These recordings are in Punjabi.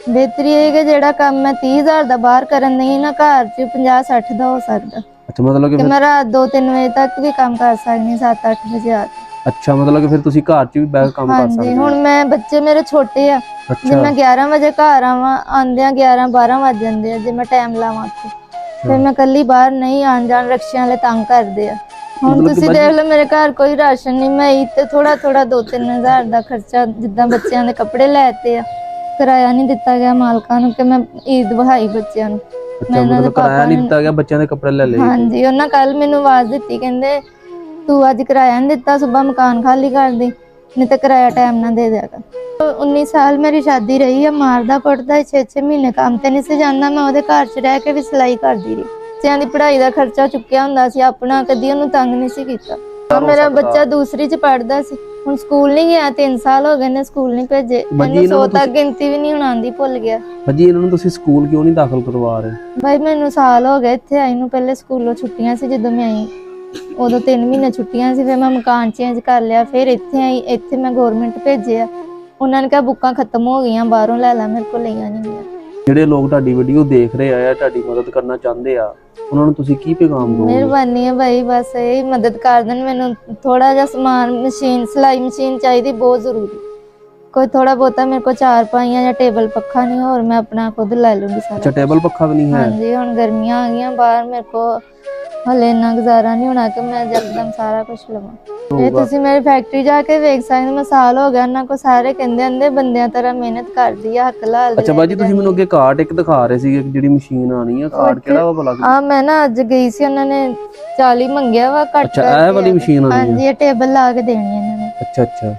ਬਿਹਤਰੀ ਇਹ ਕਿ ਜਿਹੜਾ ਕੰਮ ਮੈਂ 30,000 ਦਾ ਬਾਹਰ ਕਰਨ ਨਹੀਂ ਨਾ, ਘਰ 'ਚ 50-60 ਦਾ ਹੋ ਸਕਦਾ। ਅੱਛਾ, ਮਤਲਬ ਕਿ ਕਿ ਮੈਂ ਰਾਤ 2-3 ਵਜੇ ਤੱਕ ਵੀ ਕੰਮ ਕਰ ਸਕਦੀ, 7-8 ਵਜੇ ਆ ਕੇ। ਅੱਛਾ, ਮਤਲਬ ਕਿ ਫਿਰ ਤੁਸੀਂ ਘਰ 'ਚ ਵੀ ਬਹਿ ਕੇ ਕੰਮ ਕਰ ਹਾਂਜੀ, ਸਕਦੇ ਹੁਣ ਹੋ। ਮੈਂ ਬੱਚੇ ਮੇਰੇ ਛੋਟੇ ਆ, ਜੇ ਅੱਛਾ ਮੈਂ 11 ਵਜੇ ਘਰ ਆਉਂਦਿਆਂ 11-12 ਵੱਜ ਜਾਂਦੇ ਆ ਜੇ ਮੈਂ ਟਾਈਮ ਲਾਵਾਂ ਤੇ। ਫਿਰ ਅੱਛਾ, ਮੈਂ ਕੱਲੀ ਬਾਹਰ ਨਹੀਂ ਆਉਣ ਜਾਣ, ਰਕਸ਼ਿਆਂ ਵਾਲੇ ਤੰਗ ਕਰਦੇ ਆ। ਹੁਣ ਮਤਲਬ ਕਿ ਤੁਸੀਂ ਬਾਜੀ ਦੇਖ ਲਓ, ਮੇਰੇ ਘਰ ਕੋਈ ਰਾਸ਼ਨ ਨਹੀਂ, ਮੈਂ ਤੇ ਥੋੜਾ 2-3 ਹਜ਼ਾਰ ਦਾ ਖਰਚਾ, ਜਿੱਦਾਂ ਬੱਚਿਆਂ ਦੇ ਕੱਪੜੇ ਲੈਤੇ ਆ, ਕਿਰਾਇਆ ਨਹੀਂ ਦਿੱਤਾ ਗਿਆ ਮਾਲਕਾਂ ਨੂੰ ਕਿ ਮੈਂ ਈਦ ਵਹਾਈ ਬੱਚਿਆਂ ਨੂੰ। ਅੱਛਾ, ਮੈਂ ਇਹਨਾਂ ਦੇ ਮਤਲਬ ਕਿਰਾਇਆ ਪਾਪਾ ਨਹੀਂ ਨੂੰ, ਦਿੱਤਾ ਗਿਆ, ਬੱਚਿਆਂ ਦੇ ਕੱਪੜੇ ਲੈ ਲਏ ਤੇ। ਹਾਂਜੀ, ਉਹਨਾਂ ਕੱਲ ਮੈਨੂੰ ਆਵਾਜ਼ ਦਿੱਤੀ, ਕਹਿੰਦੇ ਤੂੰ ਅੱਜ ਕਿਰਾਇਆ ਨਹੀਂ ਦਿੱਤਾ, ਸੁਬਾਹ ਮਕਾਨ ਖਾਲੀ ਕਰ ਦੇ, ਨਹੀਂ ਤੇ ਕਿਰਾਇਆ ਟਾਈਮ ਨਾਲ ਦੇ ਦਿਆ ਕਰ। 19 ਸਾਲ ਮੇਰੀ ਸ਼ਾਦੀ ਰਹੀ ਆ, ਮਾਰਦਾ ਕੁੱਟਦਾ 6-6 ਮਹੀਨੇ ਕੰਮ ਤੇ ਨਹੀਂ ਸੀ ਜਾਂਦਾ, ਮੈਂ ਉਹਦੇ ਘਰ 'ਚ ਰਹਿ ਕੇ ਵੀ ਸਿਲਾਈ ਕਰਦੀ ਰਹੀ। ਬੱਚਿਆਂ ਦੀ ਪੜ੍ਹਾਈ ਦਾ ਖਰਚਾ ਚੁੱਕਿਆ ਹੁੰਦਾ ਸੀ ਆਪਣਾ, ਕਦੀ ਉਹਨੂੰ ਤੰਗ ਨਹੀਂ ਸੀ ਕੀਤਾ। ਹੋ ਮੇਰਾ ਸਕਦਾ ਬੱਚਾ ਦੂਸਰੀ 'ਚ ਪੜ੍ਹਦਾ ਸੀ, ਹੁਣ ਸਕੂਲ ਨਹੀਂ ਗਿਆ, 3 ਸਾਲ ਹੋ ਗਏ ਨੇ ਸਕੂਲ ਨਹੀਂ ਭੇਜੇ। ਬਾਜੀ ਇਹਨੂੰ ਇਹਨਾਂ 100 ਨੂੰ ਤੱਕ ਤੁਸੀਂ ਗਿਣਤੀ ਵੀ ਨਹੀਂ ਹੁਣ ਆਉਂਦੀ, ਭੁੱਲ ਗਿਆ। ਬਾਜੀ ਇਹਨਾਂ ਨੂੰ ਤੁਸੀਂ ਸਕੂਲ ਕਿਉਂ ਨਹੀਂ ਦਾਖਲ ਕਰਵਾ ਰਹੇ? ਬਾਈ ਮੈਨੂੰ ਸਾਲ ਹੋ ਗਿਆ ਇੱਥੇ ਆਈ ਨੂੰ, ਪਹਿਲੇ ਸਕੂਲੋਂ ਛੁੱਟੀਆਂ ਸੀ ਜਦੋਂ ਮੈਂ ਆਈ, ਉਦੋਂ 3 ਮਹੀਨੇ ਛੁੱਟੀਆਂ ਸੀ, ਫਿਰ ਮੈਂ ਮਕਾਨ ਚੇਂਜ ਕਰ ਲਿਆ, ਫਿਰ ਇੱਥੇ ਆਈ। ਇੱਥੇ ਮੈਂ ਗੌਰਮੈਂਟ ਭੇਜਿਆ, ਉਹਨਾਂ ਨੇ ਕਿਹਾ ਬੁੱਕਾਂ ਖਤਮ ਹੋ ਗਈਆਂ, ਬਾਹਰੋਂ ਲੈ ਲਾ, ਮੇਰੇ ਕੋਲ ਲਈਆਂ ਨਹੀਂ ਗਈਆਂ। ਜਿਹੜੇ ਲੋਕ ਤੁਹਾਡੀ ਵੀਡੀਓ ਦੇਖ ਰਹੇ ਆ, ਤੁਹਾਡੀ ਮਦਦ ਕਰਨਾ ਚਾਹੁੰਦੇ ਆ, ਉਹਨਾਂ ਨੂੰ ਤੁਸੀਂ ਕੀ ਪੈਗਾਮ ਦਿਓਗੇ? ਮਿਹਰਬਾਨੀ ਹੈ ਬਾਈ, ਬਸ ਇਹ ਮਦਦ ਕਰ ਦੇਣ। ਮੈਨੂੰ ਥੋੜਾ ਜਿਹਾ ਸਮਾਨ, ਮਸ਼ੀਨ, ਸਿਲਾਈ ਮਸ਼ੀਨ ਚਾਹੀਦੀ, ਬਹੁਤ ਜ਼ਰੂਰੀ। ਕੋਈ ਥੋੜਾ ਬਹੁਤਾ ਮੇਰੇ ਕੋਲ 4 ਪਾਈਆਂ ਜਾਂ ਟੇਬਲ ਪੱਖਾ ਨਹੀਂ, ਹੋਰ ਮੈਂ ਆਪਣਾ ਖੁਦ ਲੈ ਲੂੰਗੀ ਸਾਰਾ ਅੱਛਾ, ਕੁਛ। ਟੇਬਲ ਪੱਖਾ ਵੀ ਨਹੀਂ ਹੈ? ਹਾਂਜੀ, ਹੁਣ ਗਰਮੀਆਂ ਆ ਗਈਆਂ ਬਾਹਰ, ਮੇਰੇ ਕੋਲ ਹਲੇ ਇੰਨਾ ਗੁਜ਼ਾਰਾ ਨਹੀਂ ਹੋਣਾ ਕਿ ਮੈਂ ਯਕਦਮ ਸਾਰਾ ਕੁਝ ਲਵਾਂ। ਇਹ ਹੋਊਗਾ। ਤੁਸੀਂ ਮੇਰੀ ਫੈਕਟਰੀ ਜਾ ਕੇ ਵੇਖ ਸਕਦੇ, ਮੈਂ ਸਾਲ ਹੋ ਗਿਆ ਉਹਨਾਂ ਕੋਲ, ਸਾਰੇ ਕਹਿੰਦੇ ਬੰਦਿਆਂ ਤਰ੍ਹਾਂ ਮਿਹਨਤ ਕਰਦੀ ਆ, ਹੱਕ ਲਾਲ ਅੱਛਾ ਲੈ ਕੇ ਬਾਜੀ, ਤੁਸੀਂ ਮੈਨੂੰ ਜਾਂਦੀ ਅੱਗੇ ਕਾਰਟ ਇੱਕ ਦਿਖਾ ਰਹੇ ਸੀਗੇ, ਜਿਹੜੀ ਮਸ਼ੀਨ ਆਣੀ ਆ, ਉਹ ਕਾਰਟ ਇੱਥੇ ਕਿਹੜਾ ਵਾ ਭਲਾ? ਆ ਮੈਂ ਨਾ ਅੱਜ ਗਈ ਸੀ, ਉਹਨਾਂ ਨੇ 40 ਮੰਗਿਆ ਵਾ, ਘੱਟ ਅੱਛਾ, ਇਹ ਕਰਕੇ ਵਾਲੀ ਆ ਗਏ। ਮਸ਼ੀਨ ਆਣੀ ਆ? ਹਾਂਜੀ, ਇਹ ਟੇਬਲ ਲਾ ਕੇ ਦੇਣੀ ਇਹਨਾਂ ਨੇ। ਅੱਛਾ ਅੱਛਾ,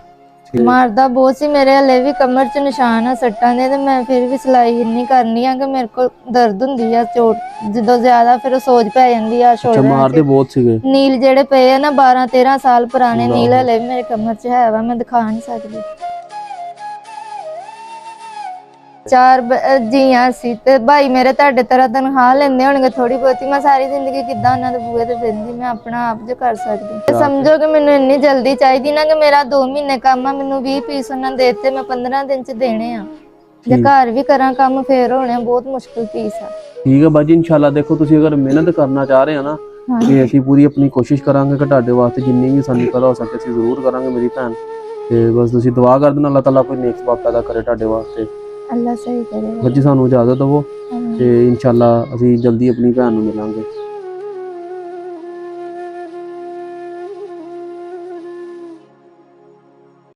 ਠੀਕ। ਮਾਰਦਾ ਬਹੁਤ ਸੀ, ਮੇਰੇ ਹਲੇ ਵੀ ਕਮਰ 'ਚ ਨਿਸ਼ਾਨ ਆ ਸੱਟਾਂ ਦੇ, ਤੇ ਮੈਂ ਫਿਰ ਵੀ ਸਿਲਾਈ ਇੰਨੀ ਕਰਨੀ ਆ ਕਿ ਮੇਰੇ ਕੋਲ ਦਰਦ ਹੁੰਦੀ ਆ, ਚੋਟ ਜਦੋਂ ਜ਼ਿਆਦਾ ਫਿਰ ਸੋਜ ਪੈ ਜਾਂਦੀ ਆ ਅੱਛਾ, ਸ਼ੋਲਡਰਾਂ 'ਚ। ਮਾਰਦੇ ਬਹੁਤ ਸੀਗੇ। ਨੀਲ ਜਿਹੜੇ ਪਏ ਆ ਨਾ, 12-13 ਸਾਲ ਪੁਰਾਣੇ ਨੀਲ, ਅੱਲਾਹ। ਹਲੇ ਵੀ ਮੇਰੇ ਕਮਰ 'ਚ ਹੈ ਵਾ, ਮੈਂ ਦਿਖਾ ਨਹੀਂ ਸਕਦੀ। 4 ਜੀਆਂ ਸੀ, ਤੇ ਭਾਈ ਮੇਰੇ ਤੁਹਾਡੇ ਤਰ੍ਹਾਂ ਤਨਖਾਹ ਲੈਂਦੇ ਹੋਣਗੇ ਥੋੜੀ ਬਹੁਤੀ, ਮੈਂ ਸਾਰੀ ਜ਼ਿੰਦਗੀ ਕਿੱਦਾਂ ਉਹਨਾਂ ਦੇ ਬੂਹੇ ਤੇ ਬਹਿੰਦੀ, ਮੈਂ ਆਪਣਾ ਆਪ ਜੋ ਕਰ ਸਕਦੀ। ਸਮਝੋ ਕਿ ਮੈਨੂੰ ਇੰਨੀ ਜਲਦੀ ਚਾਹੀਦੀ ਨਾ, ਕਿ ਮੇਰਾ 2 ਮਹੀਨੇ ਕੰਮ ਆ, ਮੈਨੂੰ 20 ਪੀਸ ਉਹਨਾਂ ਦੇ ਦਿੱਤੇ, ਮੈਂ 15 ਦਿਨ 'ਚ ਦੇਣੇ ਆ। ਜੇ ਠੀਕ ਘਰ ਵੀ ਕਰਾਂ ਕੰਮ, ਫੇਰ ਹੋਣੇ ਬਹੁਤ ਮੁਸ਼ਕਿਲ ਪੀਸ ਆ। ਠੀਕ ਹੈ ਬਾਜੀ, ਇਨਸ਼ਾਅੱਲਾ ਦੇਖੋ, ਤੁਸੀਂ ਅਗਰ ਮਿਹਨਤ ਕਰਨਾ ਚਾਹ ਰਹੇ ਹੋ ਨਾ, ਤੇ ਅਸੀਂ ਪੂਰੀ ਆਪਣੀ ਕੋਸ਼ਿਸ਼ ਕਰਾਂਗੇ ਕਿ ਤੁਹਾਡੇ ਵਾਸਤੇ ਜਿੰਨੀ ਵੀ ਸਾਨੂੰ ਪਤਾ ਹੋ ਸਕੇ ਅਸੀਂ ਜ਼ਰੂਰ ਕਰਾਂਗੇ ਮੇਰੀ ਭੈਣ। ਤੇ ਬਸ ਤੁਸੀਂ ਦੁਆ ਕਰ ਦੇਣਾ, ਅੱਲਾਹ ਤਾਲਾ ਕੋਈ ਨੇਕ ਸਬਬ ਪੈਦਾ ਕਰੇ ਤੁਹਾਡੇ ਵਾਸਤੇ। ਅੱਲਾ ਸਹੀ ਕਰੇ। ਬਾਜੀ ਸਾਨੂੰ ਇਜਾਜ਼ਤ ਦਿਵੋ, ਤੇ ਇਨਸ਼ਾਅੱਲਾ ਅਸੀਂ ਜਲਦੀ ਆਪਣੀ ਭੈਣ ਨੂੰ ਮਿਲਾਂਗੇ।